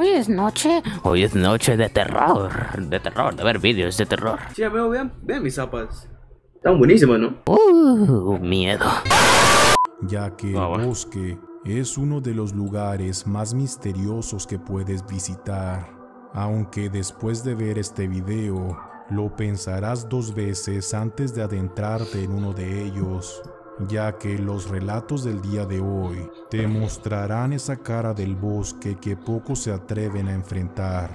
Hoy es noche de terror, de ver vídeos de terror. Sí, amigo, vean mis zapas. Están buenísimas, ¿no? Miedo. Ya que el bosque es uno de los lugares más misteriosos que puedes visitar. Aunque después de ver este video, lo pensarás dos veces antes de adentrarte en uno de ellos, ya que los relatos del día de hoy te mostrarán esa cara del bosque que pocos se atreven a enfrentar.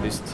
Listo.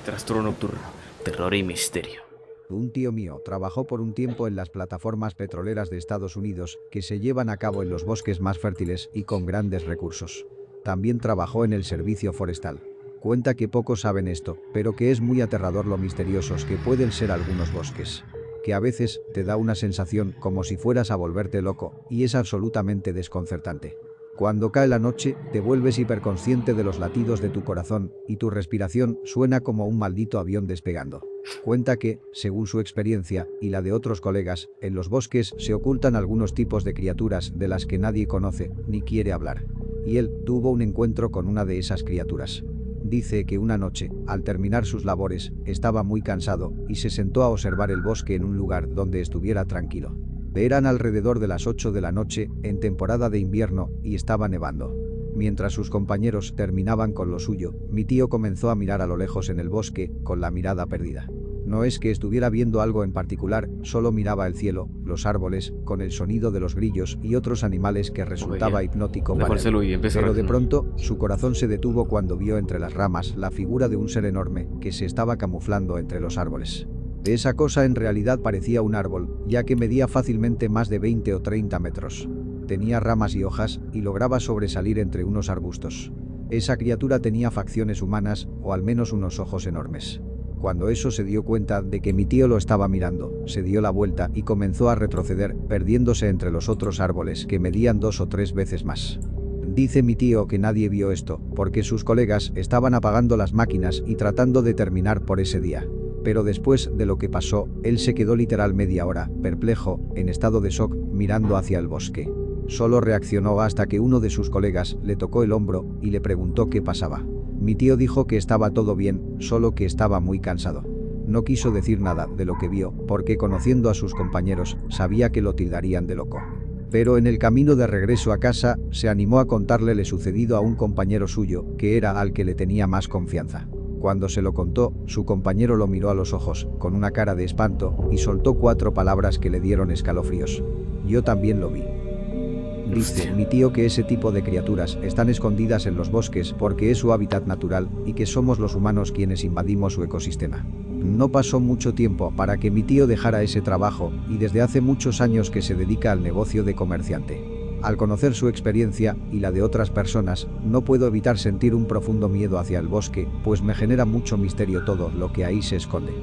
Trastorno nocturno, terror y misterio. Un tío mío trabajó por un tiempo en las plataformas petroleras de Estados Unidos que se llevan a cabo en los bosques más fértiles y con grandes recursos. También trabajó en el servicio forestal. Cuenta que pocos saben esto, pero que es muy aterrador lo misteriosos que pueden ser algunos bosques. Que a veces te da una sensación como si fueras a volverte loco, y es absolutamente desconcertante. Cuando cae la noche, te vuelves hiperconsciente de los latidos de tu corazón y tu respiración suena como un maldito avión despegando. Cuenta que, según su experiencia y la de otros colegas, en los bosques se ocultan algunos tipos de criaturas de las que nadie conoce ni quiere hablar. Y él tuvo un encuentro con una de esas criaturas. Dice que una noche, al terminar sus labores, estaba muy cansado y se sentó a observar el bosque en un lugar donde estuviera tranquilo. Eran alrededor de las 8 de la noche, en temporada de invierno, y estaba nevando. Mientras sus compañeros terminaban con lo suyo, mi tío comenzó a mirar a lo lejos en el bosque, con la mirada perdida. No es que estuviera viendo algo en particular, solo miraba el cielo, los árboles, con el sonido de los grillos y otros animales que resultaba hipnótico para él. Pero de pronto, su corazón se detuvo cuando vio entre las ramas la figura de un ser enorme que se estaba camuflando entre los árboles. Esa cosa en realidad parecía un árbol, ya que medía fácilmente más de 20 o 30 metros. Tenía ramas y hojas y lograba sobresalir entre unos arbustos. Esa criatura tenía facciones humanas, o al menos unos ojos enormes. Cuando eso se dio cuenta de que mi tío lo estaba mirando, se dio la vuelta y comenzó a retroceder, perdiéndose entre los otros árboles que medían 2 o 3 veces más. Dice mi tío que nadie vio esto, porque sus colegas estaban apagando las máquinas y tratando de terminar por ese día. Pero después de lo que pasó, él se quedó literal media hora, perplejo, en estado de shock, mirando hacia el bosque. Solo reaccionó hasta que uno de sus colegas le tocó el hombro y le preguntó qué pasaba. Mi tío dijo que estaba todo bien, solo que estaba muy cansado. No quiso decir nada de lo que vio, porque conociendo a sus compañeros, sabía que lo tildarían de loco. Pero en el camino de regreso a casa, se animó a contarle lo sucedido a un compañero suyo, que era al que le tenía más confianza. Cuando se lo contó, su compañero lo miró a los ojos, con una cara de espanto, y soltó 4 palabras que le dieron escalofríos. Yo también lo vi. Dice mi tío que ese tipo de criaturas están escondidas en los bosques porque es su hábitat natural y que somos los humanos quienes invadimos su ecosistema. No pasó mucho tiempo para que mi tío dejara ese trabajo y desde hace muchos años que se dedica al negocio de comerciante. Al conocer su experiencia y la de otras personas, no puedo evitar sentir un profundo miedo hacia el bosque, pues me genera mucho misterio todo lo que ahí se esconde.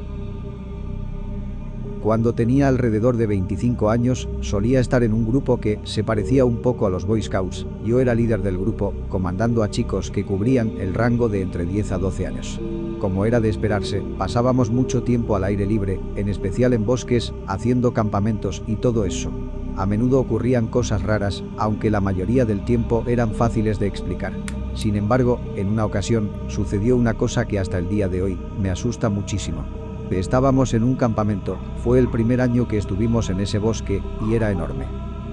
Cuando tenía alrededor de 25 años, solía estar en un grupo que se parecía un poco a los Boy Scouts. Yo era líder del grupo, comandando a chicos que cubrían el rango de entre 10 a 12 años. Como era de esperarse, pasábamos mucho tiempo al aire libre, en especial en bosques, haciendo campamentos y todo eso. A menudo ocurrían cosas raras, aunque la mayoría del tiempo eran fáciles de explicar. Sin embargo, en una ocasión, sucedió una cosa que hasta el día de hoy me asusta muchísimo. Estábamos en un campamento, fue el primer año que estuvimos en ese bosque y era enorme.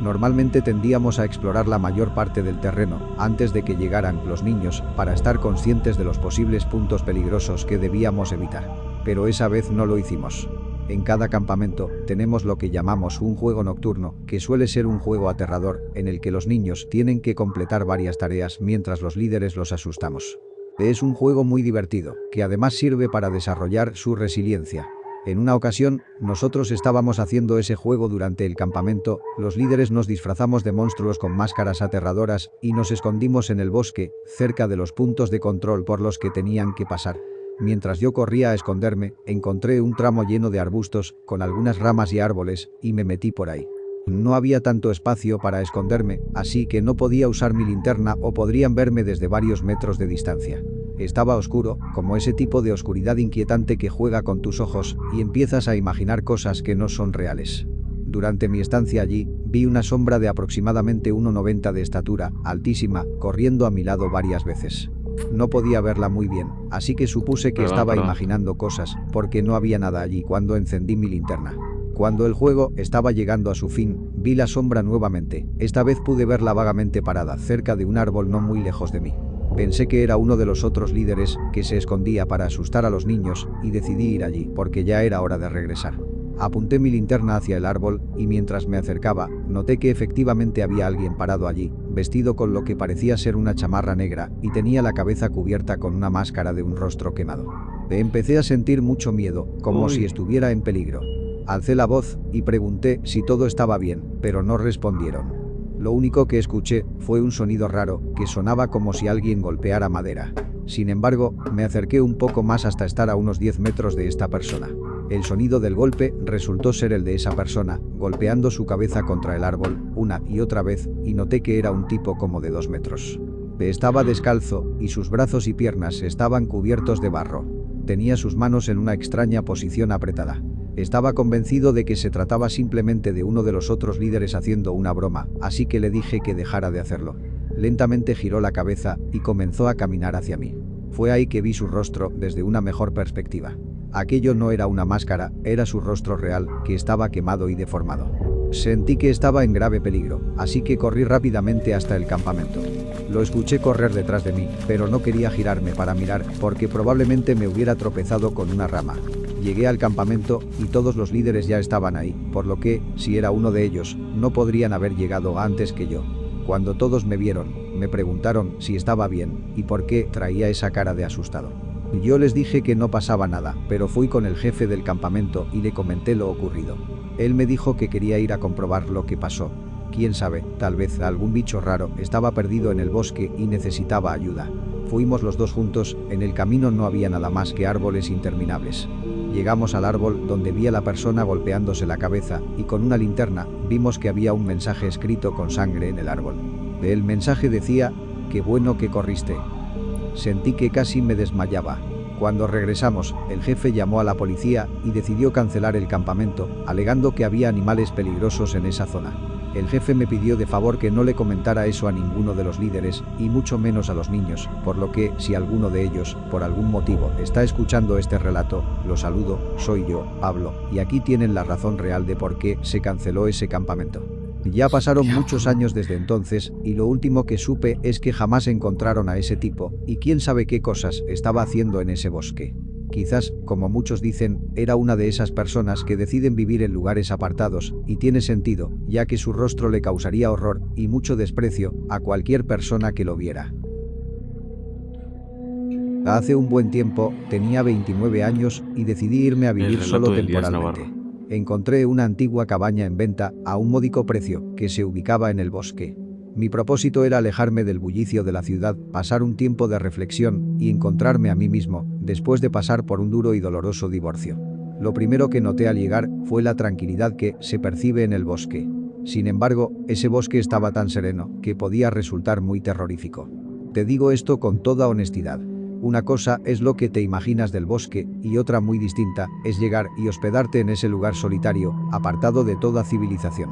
Normalmente tendíamos a explorar la mayor parte del terreno antes de que llegaran los niños para estar conscientes de los posibles puntos peligrosos que debíamos evitar. Pero esa vez no lo hicimos. En cada campamento tenemos lo que llamamos un juego nocturno, que suele ser un juego aterrador en el que los niños tienen que completar varias tareas mientras los líderes los asustamos. Es un juego muy divertido, que además sirve para desarrollar su resiliencia. En una ocasión, nosotros estábamos haciendo ese juego durante el campamento, los líderes nos disfrazamos de monstruos con máscaras aterradoras y nos escondimos en el bosque, cerca de los puntos de control por los que tenían que pasar. Mientras yo corría a esconderme, encontré un tramo lleno de arbustos, con algunas ramas y árboles, y me metí por ahí. No había tanto espacio para esconderme, así que no podía usar mi linterna o podrían verme desde varios metros de distancia. Estaba oscuro, como ese tipo de oscuridad inquietante que juega con tus ojos y empiezas a imaginar cosas que no son reales. Durante mi estancia allí, vi una sombra de aproximadamente 1,90 de estatura, altísima, corriendo a mi lado varias veces. No podía verla muy bien, así que supuse que estaba imaginando cosas, porque no había nada allí cuando encendí mi linterna. Cuando el juego estaba llegando a su fin, vi la sombra nuevamente. Esta vez pude verla vagamente parada cerca de un árbol no muy lejos de mí. Pensé que era uno de los otros líderes que se escondía para asustar a los niños y decidí ir allí porque ya era hora de regresar. Apunté mi linterna hacia el árbol y mientras me acercaba, noté que efectivamente había alguien parado allí, vestido con lo que parecía ser una chamarra negra y tenía la cabeza cubierta con una máscara de un rostro quemado. Empecé a sentir mucho miedo, como si estuviera en peligro. Alcé la voz y pregunté si todo estaba bien, pero no respondieron. Lo único que escuché fue un sonido raro que sonaba como si alguien golpeara madera. Sin embargo, me acerqué un poco más hasta estar a unos 10 metros de esta persona. El sonido del golpe resultó ser el de esa persona, golpeando su cabeza contra el árbol una y otra vez, y noté que era un tipo como de 2 metros. Estaba descalzo y sus brazos y piernas estaban cubiertos de barro. Tenía sus manos en una extraña posición apretada. Estaba convencido de que se trataba simplemente de uno de los otros líderes haciendo una broma, así que le dije que dejara de hacerlo. Lentamente giró la cabeza y comenzó a caminar hacia mí. Fue ahí que vi su rostro desde una mejor perspectiva. Aquello no era una máscara, era su rostro real, que estaba quemado y deformado. Sentí que estaba en grave peligro, así que corrí rápidamente hasta el campamento. Lo escuché correr detrás de mí, pero no quería girarme para mirar, porque probablemente me hubiera tropezado con una rama. Llegué al campamento y todos los líderes ya estaban ahí, por lo que, si era uno de ellos, no podrían haber llegado antes que yo. Cuando todos me vieron, me preguntaron si estaba bien y por qué traía esa cara de asustado. Yo les dije que no pasaba nada, pero fui con el jefe del campamento y le comenté lo ocurrido. Él me dijo que quería ir a comprobar lo que pasó. Quién sabe, tal vez algún bicho raro estaba perdido en el bosque y necesitaba ayuda. Fuimos los dos juntos, en el camino no había nada más que árboles interminables. Llegamos al árbol donde vi a la persona golpeándose la cabeza y con una linterna vimos que había un mensaje escrito con sangre en el árbol. El mensaje decía: «Qué bueno que corriste». Sentí que casi me desmayaba. Cuando regresamos, el jefe llamó a la policía y decidió cancelar el campamento, alegando que había animales peligrosos en esa zona. El jefe me pidió de favor que no le comentara eso a ninguno de los líderes, y mucho menos a los niños, por lo que, si alguno de ellos, por algún motivo, está escuchando este relato, lo saludo, soy yo, Pablo, y aquí tienen la razón real de por qué se canceló ese campamento. Ya pasaron muchos años desde entonces, y lo último que supe es que jamás encontraron a ese tipo, y quién sabe qué cosas estaba haciendo en ese bosque. Quizás, como muchos dicen, era una de esas personas que deciden vivir en lugares apartados, y tiene sentido, ya que su rostro le causaría horror y mucho desprecio a cualquier persona que lo viera. Hace un buen tiempo, tenía 29 años y decidí irme a vivir solo temporalmente. Encontré una antigua cabaña en venta a un módico precio que se ubicaba en el bosque. Mi propósito era alejarme del bullicio de la ciudad, pasar un tiempo de reflexión y encontrarme a mí mismo, después de pasar por un duro y doloroso divorcio. Lo primero que noté al llegar fue la tranquilidad que se percibe en el bosque. Sin embargo, ese bosque estaba tan sereno que podía resultar muy terrorífico. Te digo esto con toda honestidad. Una cosa es lo que te imaginas del bosque y otra muy distinta es llegar y hospedarte en ese lugar solitario, apartado de toda civilización.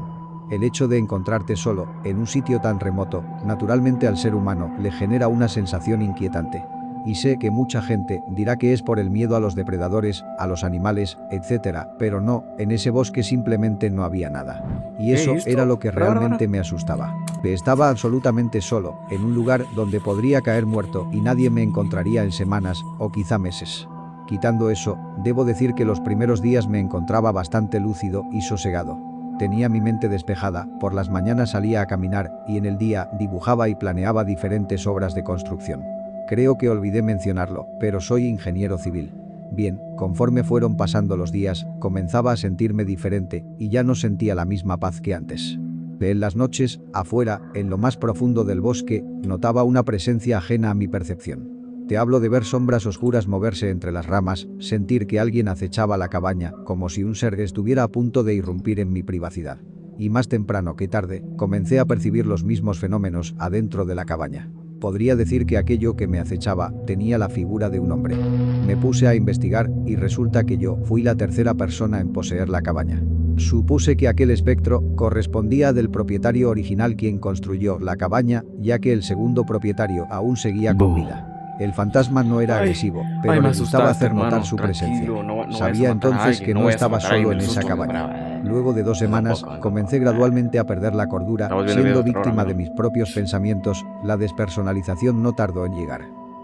El hecho de encontrarte solo, en un sitio tan remoto, naturalmente al ser humano le genera una sensación inquietante. Y sé que mucha gente dirá que es por el miedo a los depredadores, a los animales, etc. Pero no, en ese bosque simplemente no había nada. Y eso era lo que realmente me asustaba. Estaba absolutamente solo, en un lugar donde podría caer muerto y nadie me encontraría en semanas, o quizá meses. Quitando eso, debo decir que los primeros días me encontraba bastante lúcido y sosegado. Tenía mi mente despejada, por las mañanas salía a caminar y en el día dibujaba y planeaba diferentes obras de construcción. Creo que olvidé mencionarlo, pero soy ingeniero civil. Bien, conforme fueron pasando los días, comenzaba a sentirme diferente y ya no sentía la misma paz que antes. En las noches, afuera, en lo más profundo del bosque, notaba una presencia ajena a mi percepción. Te hablo de ver sombras oscuras moverse entre las ramas, sentir que alguien acechaba la cabaña, como si un ser estuviera a punto de irrumpir en mi privacidad. Y más temprano que tarde, comencé a percibir los mismos fenómenos adentro de la cabaña. Podría decir que aquello que me acechaba tenía la figura de un hombre. Me puse a investigar y resulta que yo fui la tercera persona en poseer la cabaña. Supuse que aquel espectro correspondía del propietario original quien construyó la cabaña, ya que el segundo propietario aún seguía con vida. El fantasma no era agresivo, pero le gustaba hacer notar su presencia. Sabía entonces que no estaba solo en esa cabaña. Luego de 2 semanas, comencé gradualmente a perder la cordura, siendo víctima de mis propios pensamientos. La despersonalización no tardó en llegar.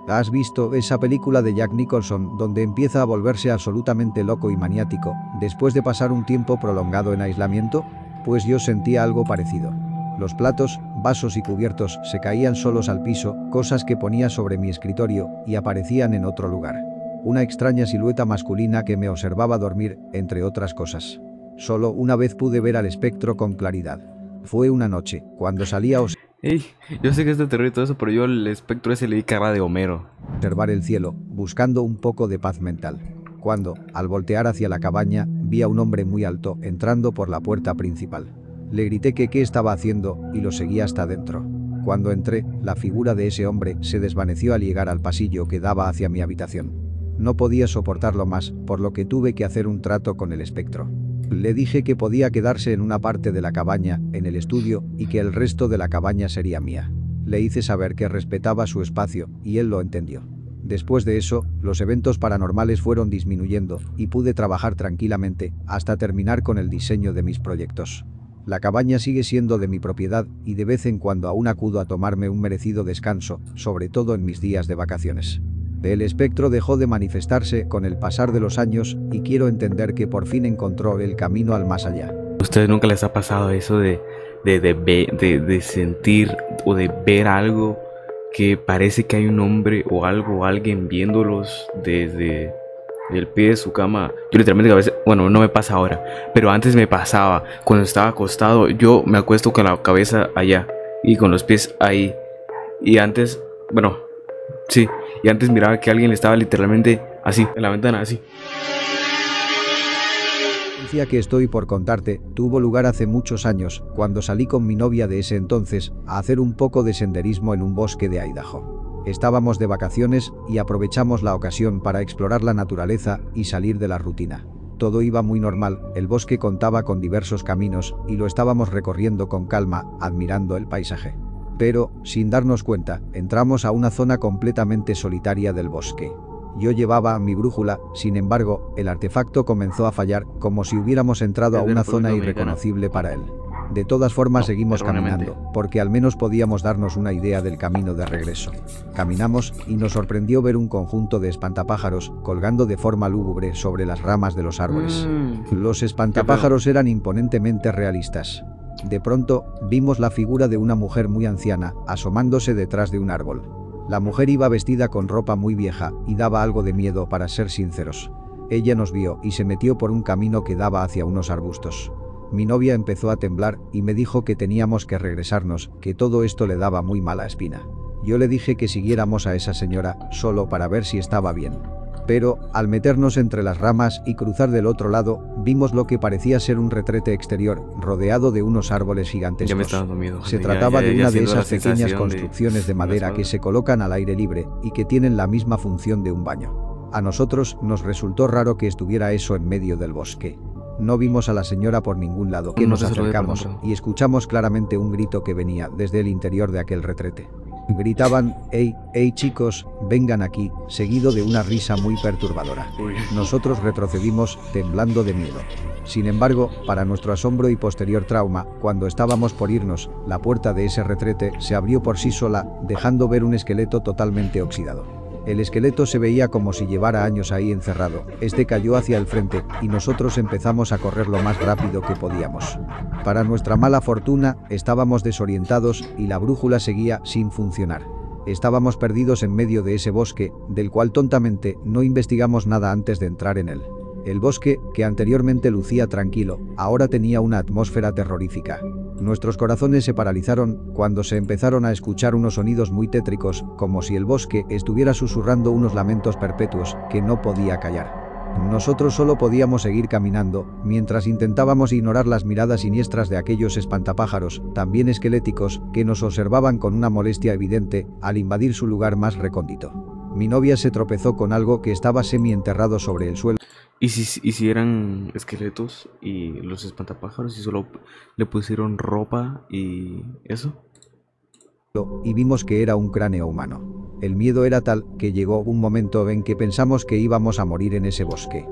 ¿Has visto esa película de Jack Nicholson donde empieza a volverse absolutamente loco y maniático, después de pasar un tiempo prolongado en aislamiento? Pues yo sentía algo parecido. Los platos, vasos y cubiertos se caían solos al piso, cosas que ponía sobre mi escritorio y aparecían en otro lugar. Una extraña silueta masculina que me observaba dormir, entre otras cosas. Solo una vez pude ver al espectro con claridad. Fue una noche, cuando salí a yo sé que es de terror y todo eso, pero yo al espectro ese le di cara de Homero. observar el cielo, buscando un poco de paz mental. Cuando, al voltear hacia la cabaña, vi a un hombre muy alto entrando por la puerta principal. Le grité que qué estaba haciendo y lo seguí hasta dentro. Cuando entré, la figura de ese hombre se desvaneció al llegar al pasillo que daba hacia mi habitación. No podía soportarlo más, por lo que tuve que hacer un trato con el espectro. Le dije que podía quedarse en una parte de la cabaña, en el estudio, y que el resto de la cabaña sería mía. Le hice saber que respetaba su espacio, y él lo entendió. Después de eso, los eventos paranormales fueron disminuyendo, y pude trabajar tranquilamente, hasta terminar con el diseño de mis proyectos. La cabaña sigue siendo de mi propiedad, y de vez en cuando aún acudo a tomarme un merecido descanso, sobre todo en mis días de vacaciones. El espectro dejó de manifestarse con el pasar de los años, y quiero entender que por fin encontró el camino al más allá. ¿A ustedes nunca les ha pasado eso de sentir o de ver algo que parece que hay un hombre o algo o alguien viéndolos desde el pie de su cama? Yo literalmente a veces, bueno, no me pasa ahora, pero antes me pasaba. Cuando estaba acostado, yo me acuesto con la cabeza allá y con los pies ahí. Y antes, bueno, sí, y antes miraba que alguien estaba literalmente así, en la ventana, así. La noticia que estoy por contarte tuvo lugar hace muchos años, cuando salí con mi novia de ese entonces a hacer un poco de senderismo en un bosque de Idaho. Estábamos de vacaciones y aprovechamos la ocasión para explorar la naturaleza y salir de la rutina. Todo iba muy normal, el bosque contaba con diversos caminos y lo estábamos recorriendo con calma, admirando el paisaje. Pero, sin darnos cuenta, entramos a una zona completamente solitaria del bosque. Yo llevaba mi brújula, sin embargo, el artefacto comenzó a fallar, como si hubiéramos entrado a una zona irreconocible para él. De todas formas seguimos caminando, porque al menos podíamos darnos una idea del camino de regreso. Caminamos y nos sorprendió ver un conjunto de espantapájaros colgando de forma lúgubre sobre las ramas de los árboles. Los espantapájaros eran imponentemente realistas. De pronto, vimos la figura de una mujer muy anciana, asomándose detrás de un árbol. La mujer iba vestida con ropa muy vieja y daba algo de miedo, para ser sinceros. Ella nos vio y se metió por un camino que daba hacia unos arbustos. Mi novia empezó a temblar y me dijo que teníamos que regresarnos, que todo esto le daba muy mala espina. Yo le dije que siguiéramos a esa señora, solo para ver si estaba bien. Pero, al meternos entre las ramas y cruzar del otro lado, vimos lo que parecía ser un retrete exterior, rodeado de unos árboles gigantescos. Ya me está dando miedo. Se trataba de una de esas pequeñas construcciones de madera que se colocan al aire libre y que tienen la misma función de un baño. A nosotros nos resultó raro que estuviera eso en medio del bosque. No vimos a la señora por ningún lado. Que nos acercamos y escuchamos claramente un grito que venía desde el interior de aquel retrete. Gritaban: "¡Ey, ey chicos, vengan aquí!", seguido de una risa muy perturbadora. Nosotros retrocedimos, temblando de miedo. Sin embargo, para nuestro asombro y posterior trauma, cuando estábamos por irnos, la puerta de ese retrete se abrió por sí sola, dejando ver un esqueleto totalmente oxidado. El esqueleto se veía como si llevara años ahí encerrado. Este cayó hacia el frente y nosotros empezamos a correr lo más rápido que podíamos. Para nuestra mala fortuna, estábamos desorientados y la brújula seguía sin funcionar. Estábamos perdidos en medio de ese bosque, del cual tontamente no investigamos nada antes de entrar en él. El bosque, que anteriormente lucía tranquilo, ahora tenía una atmósfera terrorífica. Nuestros corazones se paralizaron cuando se empezaron a escuchar unos sonidos muy tétricos, como si el bosque estuviera susurrando unos lamentos perpetuos que no podía callar. Nosotros solo podíamos seguir caminando, mientras intentábamos ignorar las miradas siniestras de aquellos espantapájaros, también esqueléticos, que nos observaban con una molestia evidente al invadir su lugar más recóndito. Mi novia se tropezó con algo que estaba semienterrado sobre el suelo. ¿Y si eran esqueletos y los espantapájaros y solo le pusieron ropa y eso? Y vimos que era un cráneo humano. El miedo era tal que llegó un momento en que pensamos que íbamos a morir en ese bosque.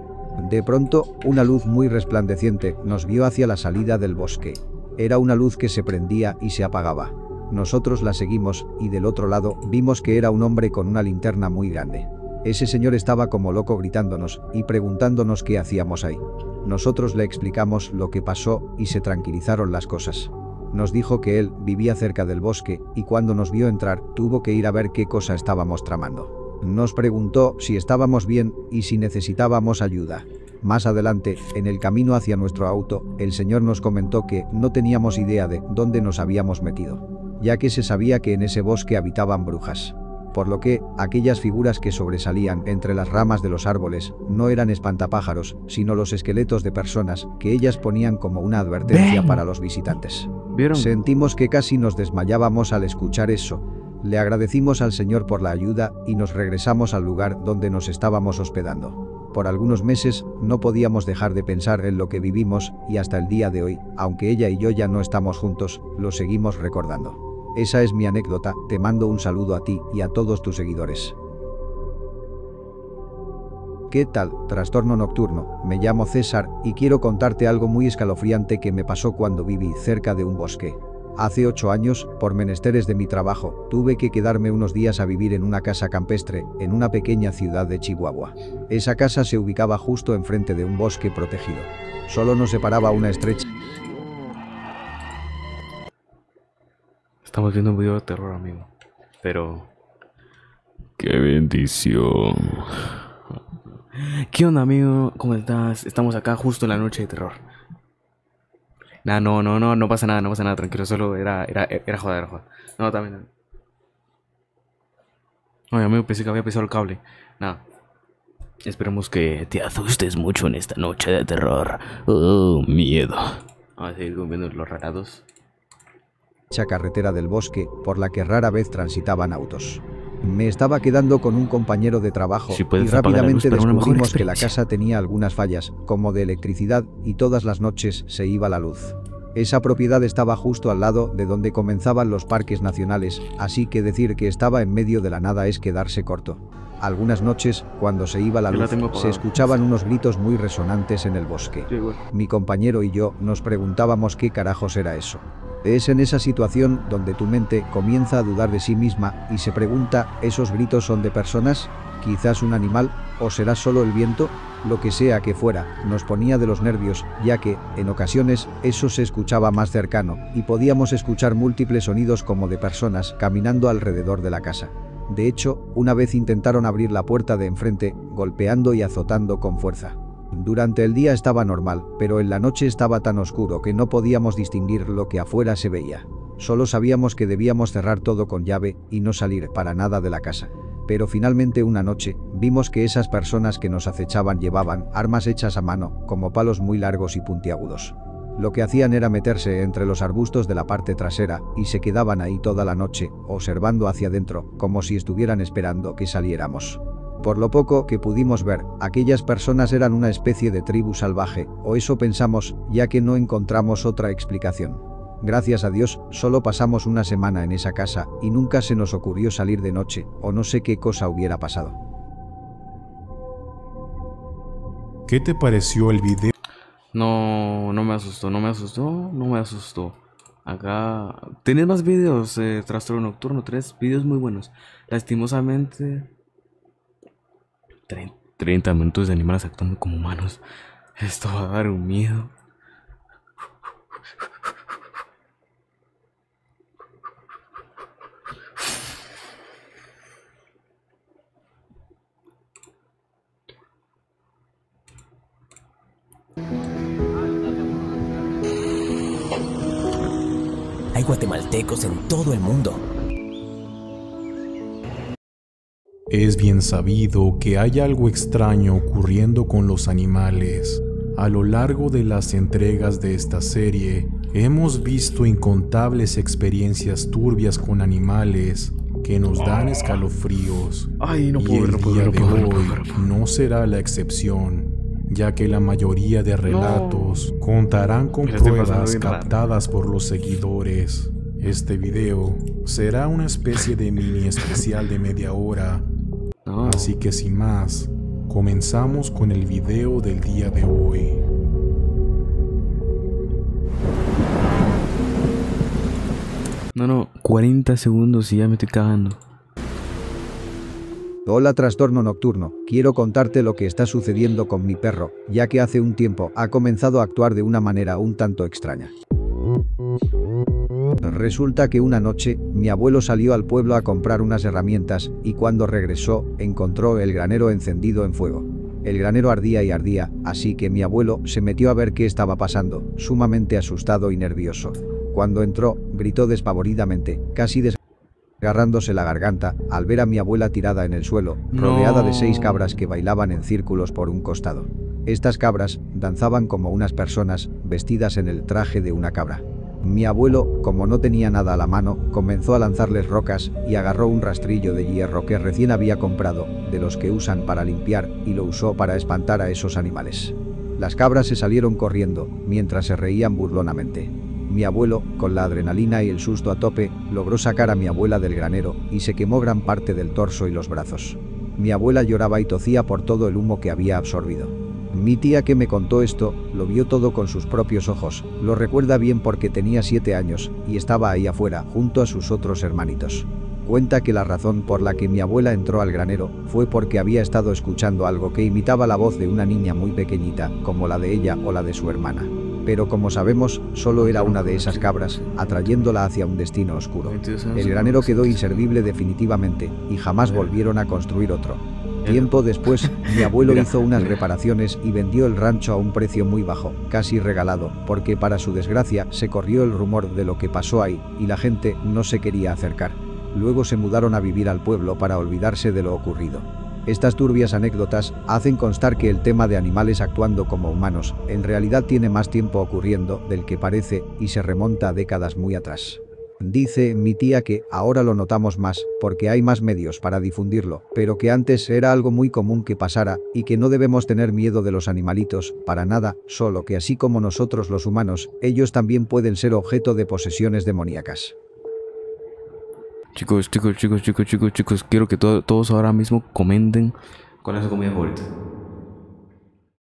De pronto, una luz muy resplandeciente nos vio hacia la salida del bosque. Era una luz que se prendía y se apagaba. Nosotros la seguimos y del otro lado vimos que era un hombre con una linterna muy grande. Ese señor estaba como loco gritándonos y preguntándonos qué hacíamos ahí. Nosotros le explicamos lo que pasó y se tranquilizaron las cosas. Nos dijo que él vivía cerca del bosque y cuando nos vio entrar tuvo que ir a ver qué cosa estábamos tramando. Nos preguntó si estábamos bien y si necesitábamos ayuda. Más adelante, en el camino hacia nuestro auto, el señor nos comentó que no teníamos idea de dónde nos habíamos metido, ya que se sabía que en ese bosque habitaban brujas. Por lo que, aquellas figuras que sobresalían entre las ramas de los árboles no eran espantapájaros, sino los esqueletos de personas que ellas ponían como una advertencia para los visitantes. ¿Vieron? Sentimos que casi nos desmayábamos al escuchar eso. Le agradecimos al Señor por la ayuda y nos regresamos al lugar donde nos estábamos hospedando. Por algunos meses no podíamos dejar de pensar en lo que vivimos y hasta el día de hoy, aunque ella y yo ya no estamos juntos, lo seguimos recordando. Esa es mi anécdota, te mando un saludo a ti y a todos tus seguidores. ¿Qué tal, Trastorno Nocturno? Me llamo César y quiero contarte algo muy escalofriante que me pasó cuando viví cerca de un bosque. Hace 8 años, por menesteres de mi trabajo, tuve que quedarme unos días a vivir en una casa campestre, en una pequeña ciudad de Chihuahua. Esa casa se ubicaba justo enfrente de un bosque protegido. Solo nos separaba una estrecha... Estamos viendo un video de terror, amigo. Pero... ¡qué bendición! ¿Qué onda, amigo? ¿Cómo estás? Estamos acá justo en la noche de terror. Nah, no pasa nada, tranquilo. Solo era joda. No, también. Oye, amigo, pensé que había pisado el cable. Nada. Esperemos que te asustes mucho en esta noche de terror. Miedo. Vamos a seguir viendo los rarados. Carretera del bosque por la que rara vez transitaban autos. Me estaba quedando con un compañero de trabajo y rápidamente descubrimos que la casa tenía algunas fallas, como de electricidad, y todas las noches se iba la luz. Esa propiedad estaba justo al lado de donde comenzaban los parques nacionales, así que decir que estaba en medio de la nada es quedarse corto. Algunas noches, cuando se iba la luz, se escuchaban unos gritos muy resonantes en el bosque. Mi compañero y yo nos preguntábamos qué carajos era eso. Es en esa situación donde tu mente comienza a dudar de sí misma y se pregunta, ¿esos gritos son de personas? ¿Quizás un animal? ¿O será solo el viento? Lo que sea que fuera, nos ponía de los nervios, ya que, en ocasiones, eso se escuchaba más cercano y podíamos escuchar múltiples sonidos como de personas caminando alrededor de la casa. De hecho, una vez intentaron abrir la puerta de enfrente, golpeando y azotando con fuerza. Durante el día estaba normal, pero en la noche estaba tan oscuro que no podíamos distinguir lo que afuera se veía. Solo sabíamos que debíamos cerrar todo con llave y no salir para nada de la casa. Pero finalmente una noche, vimos que esas personas que nos acechaban llevaban armas hechas a mano, como palos muy largos y puntiagudos. Lo que hacían era meterse entre los arbustos de la parte trasera y se quedaban ahí toda la noche, observando hacia adentro, como si estuvieran esperando que saliéramos. Por lo poco que pudimos ver, aquellas personas eran una especie de tribu salvaje, o eso pensamos, ya que no encontramos otra explicación. Gracias a Dios, solo pasamos una semana en esa casa y nunca se nos ocurrió salir de noche, o no sé qué cosa hubiera pasado. ¿Qué te pareció el video? No me asustó. Acá... ¿Tenés más videos de Trastorno Nocturno? 3 videos muy buenos. Lastimosamente... 30 minutos de animales actuando como humanos. Esto va a dar un miedo. Hay guatemaltecos en todo el mundo. Es bien sabido que hay algo extraño ocurriendo con los animales. A lo largo de las entregas de esta serie, hemos visto incontables experiencias turbias con animales, que nos dan escalofríos. Ay, no Y puedo, el no puedo, día no de puedo, no hoy puedo. no será la excepción, ya que la mayoría de relatos contarán con Me la estoy pasando pruebas bien raro. captadas por los seguidores. Este video será una especie de mini especial de media hora, No. así que sin más, comenzamos con el video del día de hoy. No, 40 segundos y ya me estoy cagando. Hola Trastorno Nocturno, quiero contarte lo que está sucediendo con mi perro, ya que hace un tiempo ha comenzado a actuar de una manera un tanto extraña. Resulta que una noche, mi abuelo salió al pueblo a comprar unas herramientas y cuando regresó, encontró el granero encendido en fuego. El granero ardía y ardía, así que mi abuelo se metió a ver qué estaba pasando, sumamente asustado y nervioso. Cuando entró, gritó despavoridamente, casi desgarrándose la garganta, al ver a mi abuela tirada en el suelo, rodeada de 6 cabras que bailaban en círculos por un costado. Estas cabras danzaban como unas personas, vestidas en el traje de una cabra. Mi abuelo, como no tenía nada a la mano, comenzó a lanzarles rocas y agarró un rastrillo de hierro que recién había comprado, de los que usan para limpiar, y lo usó para espantar a esos animales. Las cabras se salieron corriendo, mientras se reían burlonamente. Mi abuelo, con la adrenalina y el susto a tope, logró sacar a mi abuela del granero y se quemó gran parte del torso y los brazos. Mi abuela lloraba y tosía por todo el humo que había absorbido. Mi tía que me contó esto, lo vio todo con sus propios ojos, lo recuerda bien porque tenía 7 años y estaba ahí afuera junto a sus otros hermanitos. Cuenta que la razón por la que mi abuela entró al granero fue porque había estado escuchando algo que imitaba la voz de una niña muy pequeñita, como la de ella o la de su hermana. Pero como sabemos, solo era una de esas cabras, atrayéndola hacia un destino oscuro. El granero quedó inservible definitivamente y jamás volvieron a construir otro. Tiempo después, mi abuelo hizo unas reparaciones y vendió el rancho a un precio muy bajo, casi regalado, porque para su desgracia se corrió el rumor de lo que pasó ahí y la gente no se quería acercar. Luego se mudaron a vivir al pueblo para olvidarse de lo ocurrido. Estas turbias anécdotas hacen constar que el tema de animales actuando como humanos en realidad tiene más tiempo ocurriendo del que parece y se remonta a décadas muy atrás. Dice mi tía que ahora lo notamos más porque hay más medios para difundirlo, pero que antes era algo muy común que pasara y que no debemos tener miedo de los animalitos, para nada, solo que así como nosotros los humanos, ellos también pueden ser objeto de posesiones demoníacas. Chicos, quiero que todos ahora mismo comenten cuál es su comida favorita.